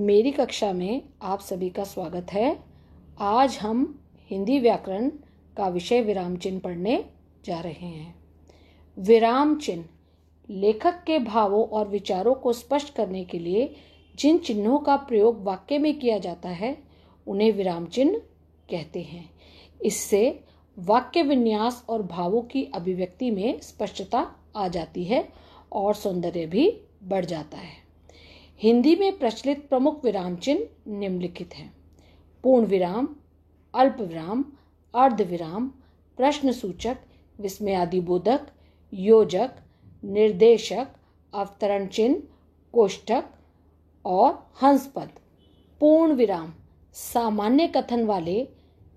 मेरी कक्षा में आप सभी का स्वागत है। आज हम हिंदी व्याकरण का विषय विराम चिन्ह पढ़ने जा रहे हैं। विराम चिन्ह लेखक के भावों और विचारों को स्पष्ट करने के लिए जिन चिन्हों का प्रयोग वाक्य में किया जाता है उन्हें विराम चिन्ह कहते हैं। इससे वाक्य विन्यास और भावों की अभिव्यक्ति में स्पष्टता आ जाती है और सौंदर्य भी बढ़ जाता है। हिंदी में प्रचलित प्रमुख विराम चिन्ह निम्नलिखित हैं: पूर्ण विराम, अल्प विराम, अर्ध विराम, प्रश्न सूचक, विस्मयादिबोधक, योजक, निर्देशक, अवतरण चिन्ह, कोष्ठक और हंसपद। पूर्ण विराम सामान्य कथन वाले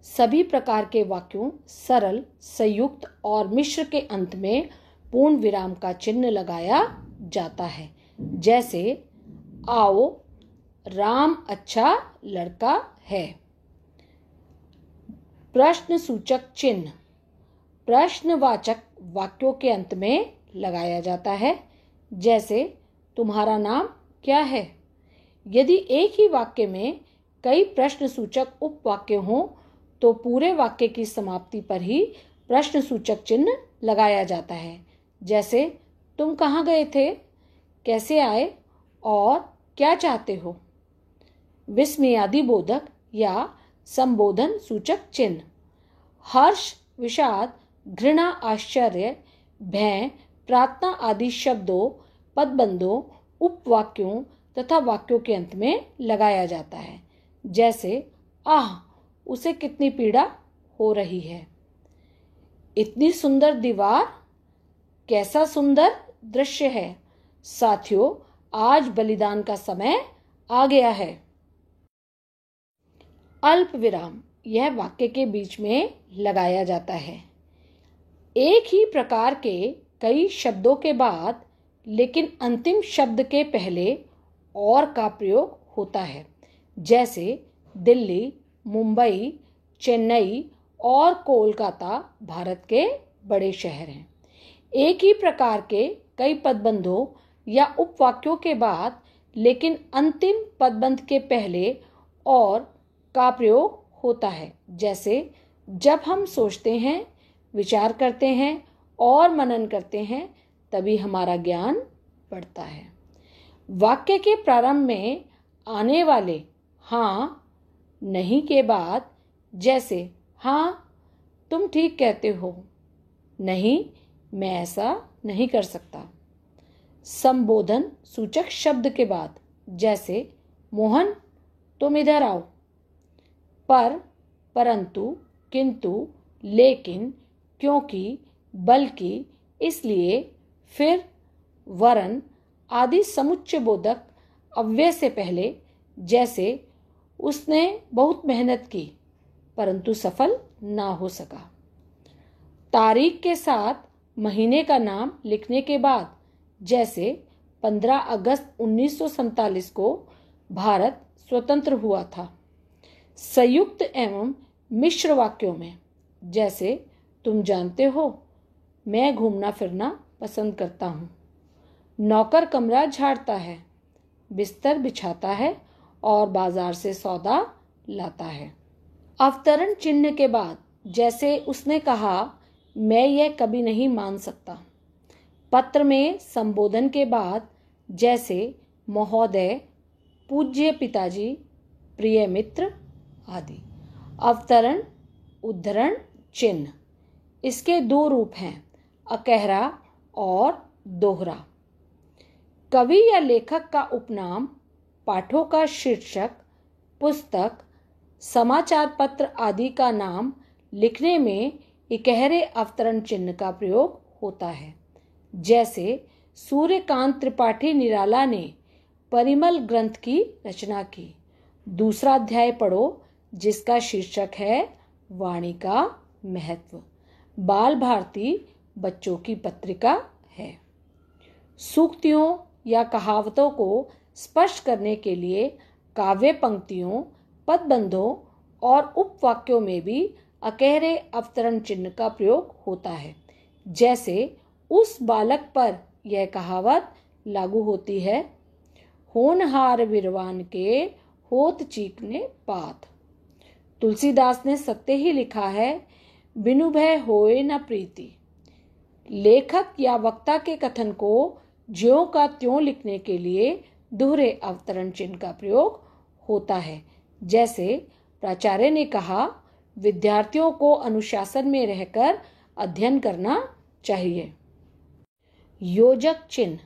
सभी प्रकार के वाक्यों, सरल, संयुक्त और मिश्र के अंत में पूर्ण विराम का चिन्ह लगाया जाता है। जैसे आओ, राम अच्छा लड़का है। प्रश्न सूचक चिन्ह प्रश्नवाचक वाक्यों के अंत में लगाया जाता है। जैसे तुम्हारा नाम क्या है। यदि एक ही वाक्य में कई प्रश्न सूचक उपवाक्य हों तो पूरे वाक्य की समाप्ति पर ही प्रश्न सूचक चिन्ह लगाया जाता है। जैसे तुम कहाँ गए थे, कैसे आए और क्या चाहते हो। विस्मयादिबोधक या संबोधन सूचक चिन्ह हर्ष, विषाद, घृणा, आश्चर्य, भय, प्रार्थना आदि शब्दों, पदबंधों, उपवाक्यों तथा वाक्यों के अंत में लगाया जाता है। जैसे आह, उसे कितनी पीड़ा हो रही है। इतनी सुंदर दीवार, कैसा सुंदर दृश्य है। साथियों, आज बलिदान का समय आ गया है। अल्प विराम यह वाक्य के बीच में लगाया जाता है। एक ही प्रकार के कई शब्दों के बाद लेकिन अंतिम शब्द के पहले और का प्रयोग होता है। जैसे दिल्ली, मुंबई, चेन्नई और कोलकाता भारत के बड़े शहर हैं। एक ही प्रकार के कई पदबंधों या उपवाक्यों के बाद लेकिन अंतिम पदबंध के पहले और का प्रयोग होता है। जैसे जब हम सोचते हैं, विचार करते हैं और मनन करते हैं तभी हमारा ज्ञान बढ़ता है। वाक्य के प्रारंभ में आने वाले हाँ, नहीं के बाद जैसे हाँ, तुम ठीक कहते हो, नहीं, मैं ऐसा नहीं कर सकता। संबोधन सूचक शब्द के बाद जैसे मोहन, तुम इधर आओ। पर, परंतु, किंतु, लेकिन, क्योंकि, बल्कि, इसलिए, फिर, वरन आदि समुच्चय बोधक अव्यय से पहले जैसे उसने बहुत मेहनत की परंतु सफल ना हो सका। तारीख के साथ महीने का नाम लिखने के बाद जैसे 15 अगस्त 1947 को भारत स्वतंत्र हुआ था। संयुक्त एवं मिश्र वाक्यों में जैसे तुम जानते हो, मैं घूमना फिरना पसंद करता हूँ। नौकर कमरा झाड़ता है, बिस्तर बिछाता है और बाजार से सौदा लाता है। अवतरण चिन्ह के बाद जैसे उसने कहा, मैं यह कभी नहीं मान सकता। पत्र में संबोधन के बाद जैसे महोदय, पूज्य पिताजी, प्रिय मित्र आदि। अवतरण उद्धरण चिन्ह इसके दो रूप हैं, अकहरा और दोहरा। कवि या लेखक का उपनाम, पाठों का शीर्षक, पुस्तक, समाचार पत्र आदि का नाम लिखने में इकहरे अवतरण चिन्ह का प्रयोग होता है। जैसे सूर्यकांत त्रिपाठी निराला ने परिमल ग्रंथ की रचना की। दूसरा अध्याय पढ़ो जिसका शीर्षक है वाणी का महत्व। बाल भारती बच्चों की पत्रिका है। सूक्तियों या कहावतों को स्पष्ट करने के लिए काव्य पंक्तियों, पदबंधों और उपवाक्यों में भी अकहरे अवतरण चिन्ह का प्रयोग होता है। जैसे उस बालक पर यह कहावत लागू होती है, होनहार विरवान के होत चीकने पात। तुलसीदास ने सत्य ही लिखा है, बिनु भय होए न प्रीति। लेखक या वक्ता के कथन को ज्यों का त्यों लिखने के लिए दोहरे अवतरण चिन्ह का प्रयोग होता है। जैसे प्राचार्य ने कहा, विद्यार्थियों को अनुशासन में रहकर अध्ययन करना चाहिए। योजक चिन्ह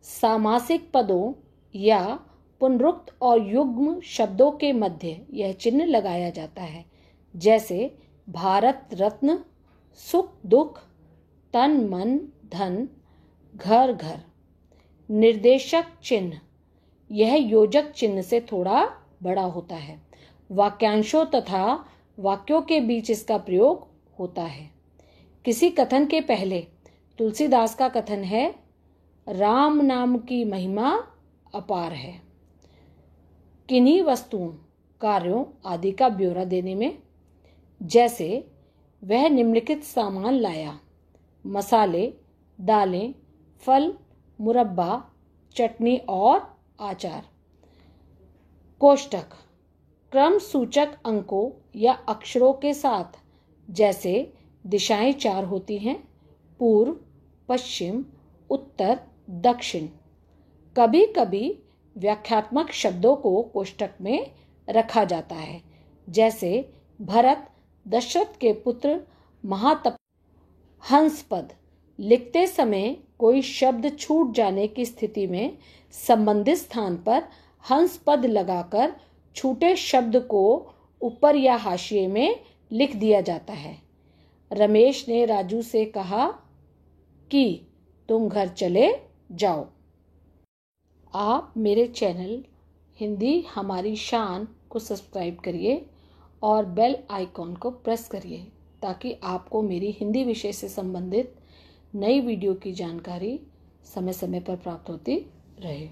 सामासिक पदों या पुनरुक्त और युग्म शब्दों के मध्य यह चिन्ह लगाया जाता है। जैसे भारत रत्न, सुख दुख, तन मन धन, घर घर। निर्देशक चिन्ह यह योजक चिन्ह से थोड़ा बड़ा होता है। वाक्यांशों तथा वाक्यों के बीच इसका प्रयोग होता है। किसी कथन के पहले तुलसीदास का कथन है, राम नाम की महिमा अपार है। किन्हीं वस्तुओं, कार्यों आदि का ब्यौरा देने में, जैसे वह निम्नलिखित सामान लाया, मसाले, दालें, फल, मुरब्बा, चटनी और आचार। कोष्टक क्रम सूचक अंकों या अक्षरों के साथ, जैसे दिशाएं 4 होती हैं, पूर्व, पश्चिम, उत्तर, दक्षिण। कभी कभी व्याख्यात्मक शब्दों को कोष्टक में रखा जाता है। जैसे भरत दशरथ के पुत्र महातप। हंसपद लिखते समय कोई शब्द छूट जाने की स्थिति में संबंधित स्थान पर हंसपद लगाकर छूटे शब्द को ऊपर या हाशिए में लिख दिया जाता है। रमेश ने राजू से कहा कि तुम घर चले जाओ। आप मेरे चैनल हिंदी हमारी शान को सब्सक्राइब करिए और बेल आइकॉन को प्रेस करिए ताकि आपको मेरी हिंदी विषय से संबंधित नई वीडियो की जानकारी समय समय पर प्राप्त होती रहे।